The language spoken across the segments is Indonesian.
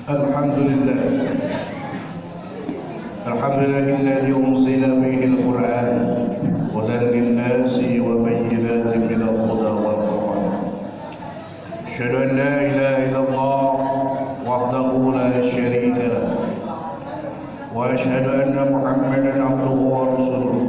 الحمد لله الذي أنزل به القرآن هدى للناس وبينات من الهدى والفرقان. أشهد أن لا إله إلا الله وحده لا شريك له وأشهد أن محمدا عبده ورسوله.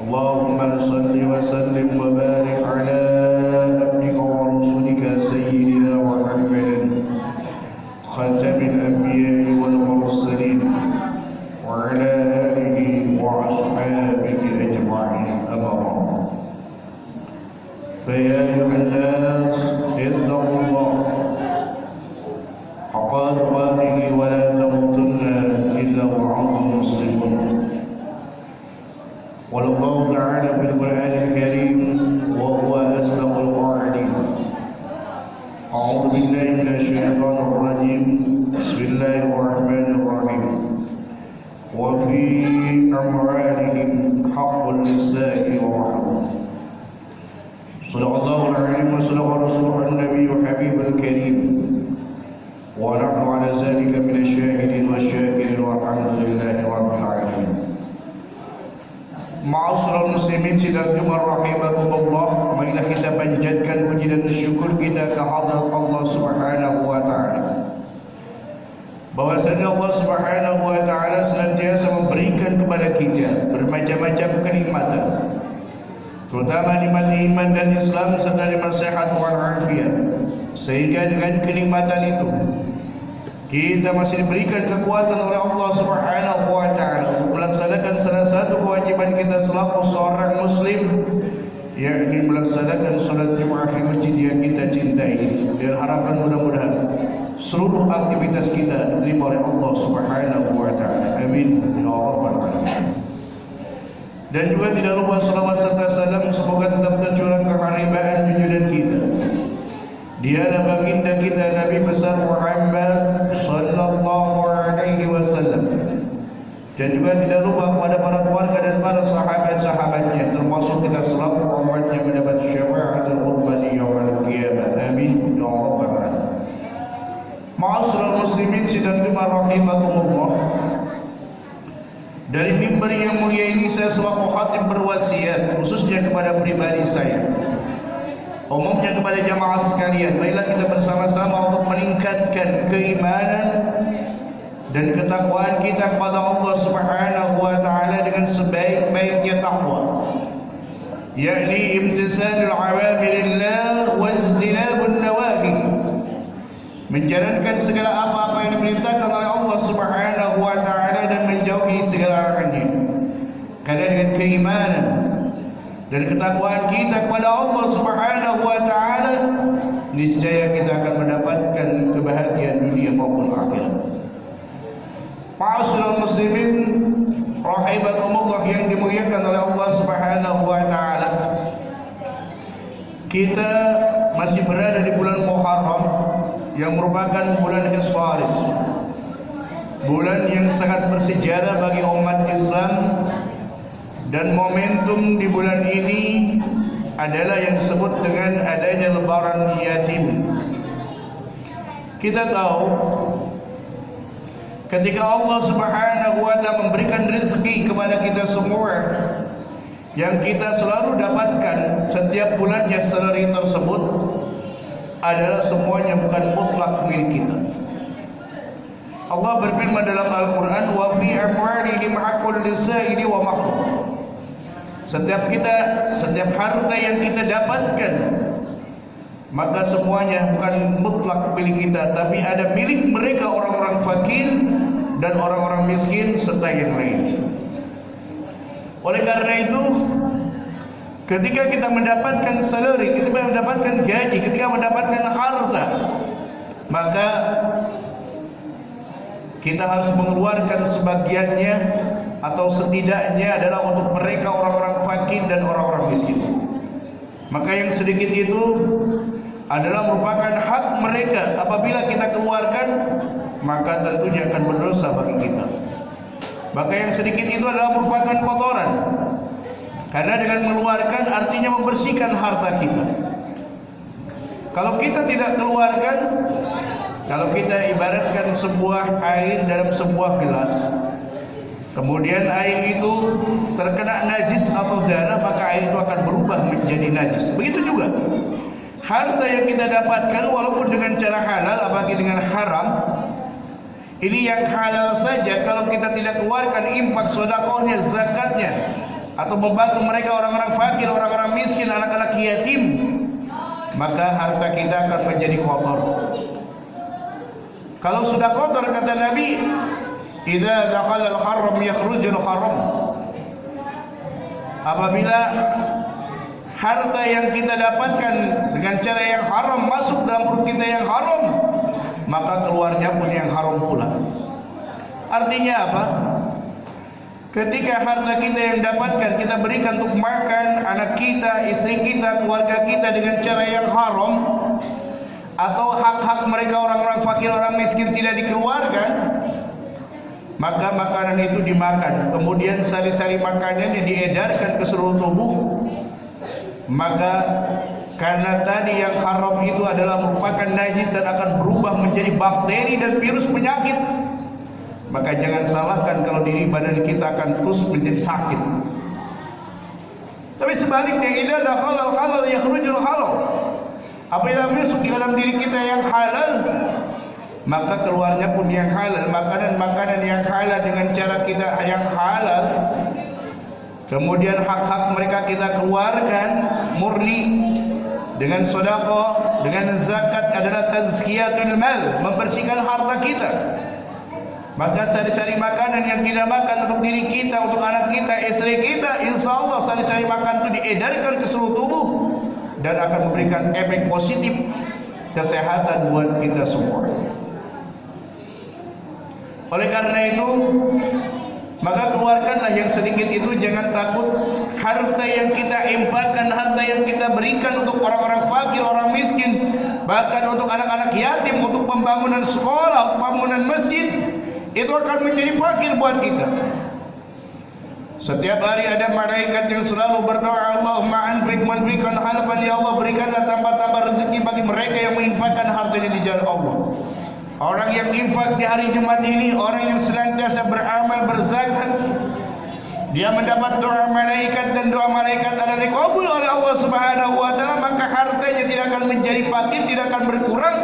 اللهم صل وسلم وبارك على عبدك ورسولك سيدنا محمد خاتم الأنبياء والمرسلين وعلى آله وأصحابه أجمعين. أما بعد، فيا أيها الناس اتقوا الله حق تقاته ولا تموتن إلا وأنتم مسلمون. قال الله تعالى في القرآن الكريم وهو أصدق القائلين: أعوذ بالله من الشيطان الرجيم. بسم الله الرحمن الرحيم. وفي أموالهم حق للسائل والمحروم. صدق الله العظيم وصدق رسوله النبي الحبيب الكريم، ونحن على ذلك من الشاهدين والشاكرين والحمد لله رب العالمين. Ma'asyiral muslimin sidang Jumat rahimakumullah, marilah kita panjatkan puji dan syukur kita ke hadirat Allah Subhanahu wa taala. Bahwasanya Allah Subhanahu wa taala senantiasa memberikan kepada kita bermacam-macam kenikmatan, terutama nikmat iman dan Islam serta nikmat sehat wal afiat, sehingga dengan kenikmatan itu kita masih diberikan kekuatan oleh Allah Subhanahu wa taala untuk melaksanakan salah satu kewajiban kita selaku seorang muslim, yakni melaksanakan salat Jumat di masjid yang kita cintai, dan harapan mudah-mudahan seluruh aktivitas kita diterima oleh Allah Subhanahu wa taala. Amin ya rabbal alamin. Dan juga tidak lupa salawat serta salam semoga tetap tercurah ke haribaan junjungan kita, dialah baginda kita Nabi besar Muhammad sallallahu alaihi wasallam, dan juga tidak lupa kepada para keluarga dan para sahabat-sahabatnya, termasuk kita selaku umat yang mendapat syafaatul uzma di yaumil qiyamah. Amin ya rabbal alamin. Ma'asyiral muslimin sidang Jumat rahimakumullah, dari mimbar yang mulia ini saya selaku khatib berwasiat khususnya kepada pribadi saya, umumnya kepada jamaah sekalian, marilah kita bersama-sama untuk meningkatkan keimanan dan ketakwaan kita kepada Allah Subhanahu wa taala dengan sebaik-baiknya takwa, yakni imtisalul awamirillah wa ijtinabun nawahi, menjalankan segala apa-apa yang diperintahkan oleh Allah Subhanahu wa taala dan menjauhi segala larangannya. Karena dengan keimanan dan ketakwaan kita kepada Allah Subhanahu wa taala, niscaya kita akan mendapatkan kebahagiaan dunia maupun akhirat. Ma'asyiral muslimin rahimakumullah yang dimuliakan oleh Allah Subhanahu wa taala, kita masih berada di bulan Muharram yang merupakan bulan Hiswaris, bulan yang sangat bersejarah bagi umat Islam. Dan momentum di bulan ini adalah yang disebut dengan adanya lebaran yatim. Kita tahu ketika Allah Subhanahu wa taala memberikan rezeki kepada kita semua, yang kita selalu dapatkan setiap bulannya salary tersebut adalah semuanya bukan mutlak milik kita. Allah berfirman dalam Al-Quran, wa fi amwalihim haqqul lis-sa'ili wa mahrum. Setiap harta yang kita dapatkan, maka semuanya bukan mutlak milik kita, tapi ada milik mereka, orang-orang fakir dan orang-orang miskin serta yang lain. Oleh karena itu, ketika kita mendapatkan salary, ketika mendapatkan gaji, ketika mendapatkan harta, maka kita harus mengeluarkan sebagiannya, atau setidaknya adalah untuk mereka orang-orang fakir dan orang-orang miskin. Maka yang sedikit itu adalah merupakan hak mereka. Apabila kita keluarkan, maka tentunya akan berdosa bagi kita. Maka yang sedikit itu adalah merupakan kotoran, karena dengan mengeluarkan artinya membersihkan harta kita. Kalau kita tidak keluarkan, Kalau kita ibaratkan sebuah air dalam sebuah gelas, kemudian air itu terkena najis atau darah, maka air itu akan berubah menjadi najis. Begitu juga harta yang kita dapatkan, walaupun dengan cara halal, apalagi dengan haram. Ini yang halal saja, kalau kita tidak keluarkan infak, sedekahnya, zakatnya, atau membantu mereka orang-orang fakir, orang-orang miskin, anak-anak yatim, maka harta kita akan menjadi kotor. Kalau sudah kotor, kata Nabi, idza dakhala al-haram yakhrujul haram. Apabila harta yang kita dapatkan dengan cara yang haram masuk dalam perut kita yang haram, maka keluarnya pun yang haram pula. Artinya apa? Ketika harta kita yang dapatkan kita berikan untuk makan anak kita, istri kita, keluarga kita dengan cara yang haram, atau hak-hak mereka orang-orang fakir, orang miskin tidak dikeluarkan, maka makanan itu dimakan, kemudian sari-sari makanannya diedarkan ke seluruh tubuh, maka karena tadi yang haram itu adalah merupakan najis dan akan berubah menjadi bakteri dan virus penyakit, maka jangan salahkan kalau diri badan kita akan terus menjadi sakit. Tapi sebaliknya, idza dakhala al-halal yakhrujul halal. Apabila masuk di dalam diri kita yang halal, maka keluarnya pun yang halal. Makanan-makanan yang halal dengan cara kita yang halal, kemudian hak-hak mereka kita keluarkan murni dengan sedekah, dengan zakat, adalah tazkiyatul mal, membersihkan harta kita. Maka sari-sari makanan yang kita makan untuk diri kita, untuk anak kita, istri kita, insya Allah sari-sari makan itu diedarkan ke seluruh tubuh dan akan memberikan efek positif kesehatan buat kita semua. Oleh karena itu, maka keluarkanlah yang sedikit itu. Jangan takut harta yang kita infakkan, harta yang kita berikan untuk orang-orang fakir, orang miskin, bahkan untuk anak-anak yatim, untuk pembangunan sekolah, pembangunan masjid, itu akan menjadi fakir buat kita. Setiap hari ada malaikat yang selalu berdoa, Allahumma anfiq manfiqan halfan, ya Allah berikanlah tambah-tambah rezeki bagi mereka yang menginfakkan hartanya di jalan Allah. Orang yang infak di hari Jumat ini, orang yang senantiasa beramal, berzakat, dia mendapat doa malaikat, dan doa malaikat adalah dikabul oleh Allah Subhanahu wa taala, maka hartanya tidak akan menjadi fakir, tidak akan berkurang,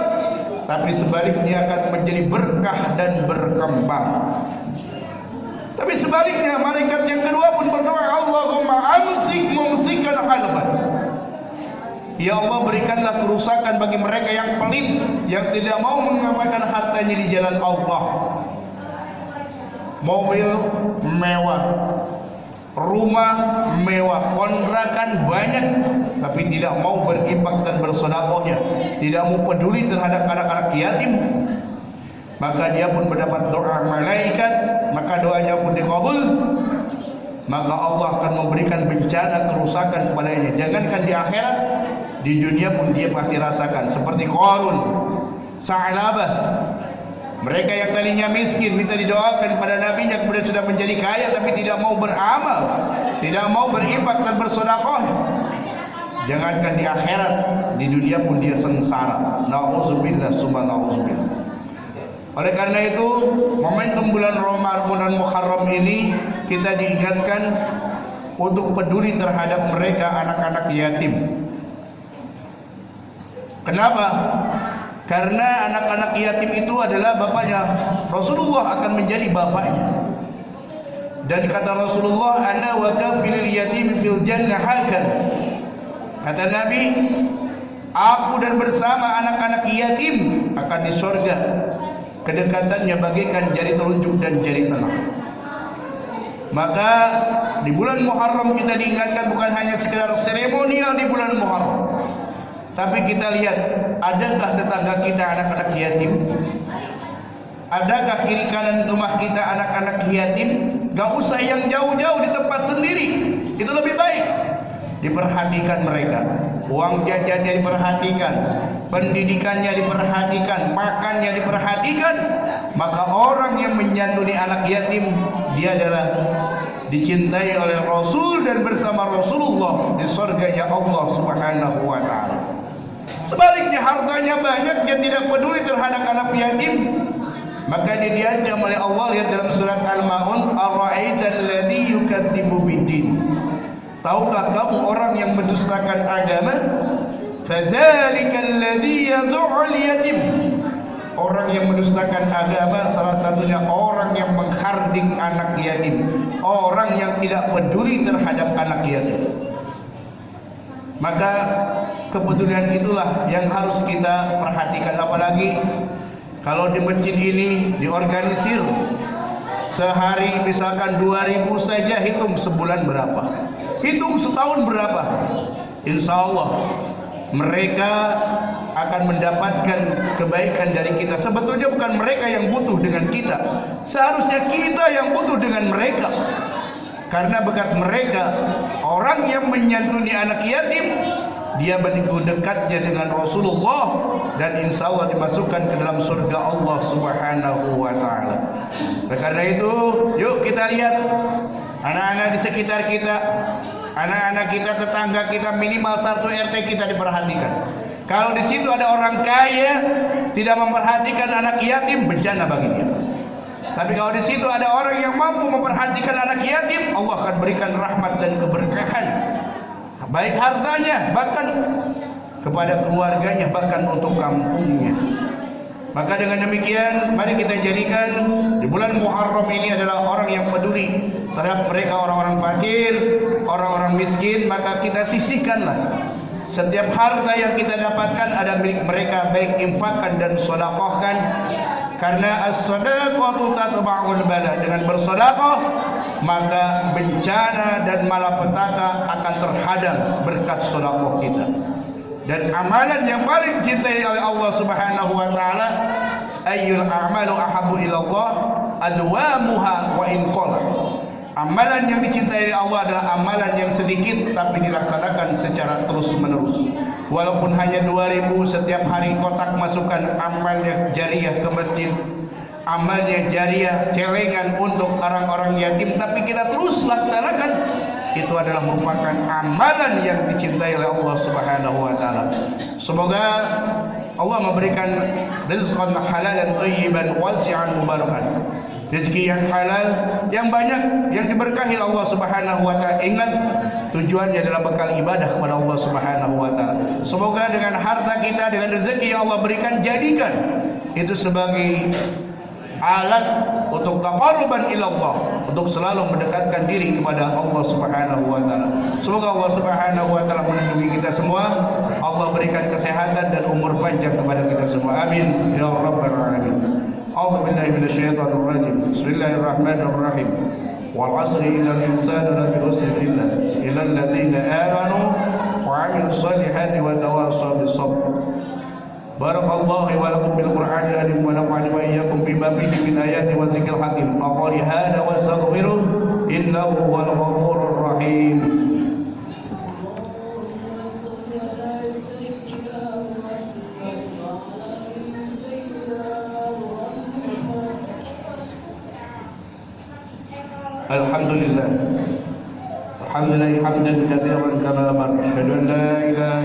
tapi sebaliknya akan menjadi berkah dan berkembang. Tapi sebaliknya, malaikat yang kedua pun berdoa, Allahumma amsik mumsikan halfan, ya Allah berikanlah kerusakan bagi mereka yang pelit, yang tidak mau mengamalkan hartanya di jalan Allah. Mobil mewah, rumah mewah, kontrakan banyak, tapi tidak mau berinfak dan bersedekahnya, tidak mau peduli terhadap anak-anak yatim, maka dia pun mendapat doa malaikat, maka doanya pun dikabul, maka Allah akan memberikan bencana kerusakan kepadanya. Jangankan di akhirat, di dunia pun dia pasti rasakan. Seperti Qarun, Sa'labah, mereka yang tadinya miskin minta didoakan pada nabinya, kemudian sudah menjadi kaya tapi tidak mau beramal, tidak mau berinfak dan bersedekah. Jangankan di akhirat, di dunia pun dia sengsara. Nauzubillah summa nauzubillah. Oleh karena itu, momentum bulan Ramadan Muharram ini kita diingatkan untuk peduli terhadap mereka, anak-anak yatim. Kenapa? Karena anak-anak yatim itu adalah bapaknya. Rasulullah akan menjadi bapaknya. Dan kata Rasulullah, ana wa kafilul yatim fil jannah hakan. Kata Nabi, aku dan bersama anak-anak yatim akan di surga. Kedekatannya bagaikan jari telunjuk dan jari tengah. Maka di bulan Muharram kita diingatkan bukan hanya sekedar seremonial di bulan Muharram, tapi kita lihat, adakah tetangga kita anak-anak yatim? Adakah kiri kanan rumah kita anak-anak yatim? Gak usah yang jauh-jauh, di tempat sendiri, itu lebih baik. Diperhatikan mereka, uang jajannya diperhatikan, pendidikannya diperhatikan, makannya diperhatikan. Maka orang yang menyantuni anak yatim, dia adalah dicintai oleh Rasul dan bersama Rasulullah di surganya Allah Subhanahu wa ta'ala. Sebaliknya hartanya banyak, dia tidak peduli terhadap anak yatim, maka dia diancam oleh Allah. Lihat dalam surat Al-Maun, ara'aital ladzi yukadzibu biddin. Tahukah kamu orang yang mendustakan agama? Fadzalikal ladzi yad'ul yatim. Orang yang mendustakan agama salah satunya orang yang menghardik anak yatim, orang yang tidak peduli terhadap anak yatim. Maka kepedulian itulah yang harus kita perhatikan. Apalagi kalau di masjid ini diorganisir sehari misalkan 2.000 saja, hitung sebulan berapa, hitung setahun berapa. Insya Allah mereka akan mendapatkan kebaikan dari kita. Sebetulnya bukan mereka yang butuh dengan kita, seharusnya kita yang butuh dengan mereka. Karena berkat mereka, orang yang menyantuni anak yatim, dia begitu dekatnya dengan Rasulullah, dan insya Allah dimasukkan ke dalam surga Allah Subhanahu wa ta'ala. Karena itu, yuk kita lihat anak-anak di sekitar kita, anak-anak kita, tetangga kita, minimal satu RT kita diperhatikan. Kalau di situ ada orang kaya tidak memperhatikan anak yatim, bencana bagi dia. Tapi kalau di situ ada orang yang mampu memperhatikan anak yatim, Allah akan berikan rahmat dan keberkahan, baik hartanya, bahkan kepada keluarganya, bahkan untuk kampungnya. Maka dengan demikian, mari kita jadikan di bulan Muharram ini adalah orang yang peduli terhadap mereka, orang-orang fakir, orang-orang miskin. Maka kita sisihkanlah setiap harta yang kita dapatkan ada milik mereka, baik infakkan dan sedekahkan. Karena as-sadaqatu tatba'ul bala. Dengan bersedekah maka bencana dan malapetaka akan terhadang berkat sedekah kita. Dan amalan yang paling dicintai oleh Allah Subhanahu wa taala, ayyul a'malu ahabbu ila Allah adwamuha wa in qala. Amalan yang dicintai oleh Allah adalah amalan yang sedikit tapi dilaksanakan secara terus-menerus. Walaupun hanya 2.000 setiap hari kotak masukkan amalnya jariah ke masjid, amalnya jariah celengan untuk orang-orang yatim, tapi kita terus laksanakan, itu adalah merupakan amalan yang dicintai oleh Allah Subhanahu wa taala. Semoga Allah memberikan rizqan halalan thayyiban wasi'an mubarakan. Rezeki yang halal, yang banyak, yang diberkahi Allah Subhanahu wa taala. Ingat, tujuannya adalah bekal ibadah kepada Allah Subhanahu wa taala. Semoga dengan harta kita, dengan rezeki yang Allah berikan, jadikan itu sebagai alat untuk taqarruban ila Allah, untuk selalu mendekatkan diri kepada Allah Subhanahu wa taala. Semoga Allah Subhanahu wa taala melindungi kita semua. Allah berikan kesehatan dan umur panjang kepada kita semua. Amin ya rabbal alamin. A'udzu billahi minasyaitonir rajim. Bismillahirrahmanirrahim. Wal 'asri innal insana lafi khusr illa alladziina aamanu wa 'amilus solihati wa tawassaw bis sabr. Barakallahu wa lakum bil Qur'anil azim wa nafa'ani wa iyyakum bima fihi min ayati wa dzikril hakim. Aqulu hadza wa astaghfiruh innahu huwal ghafurur rahim. Alhamdulillah. Alhamdulillah hamdan katsiran kama amara. Asyhadu an la ilaha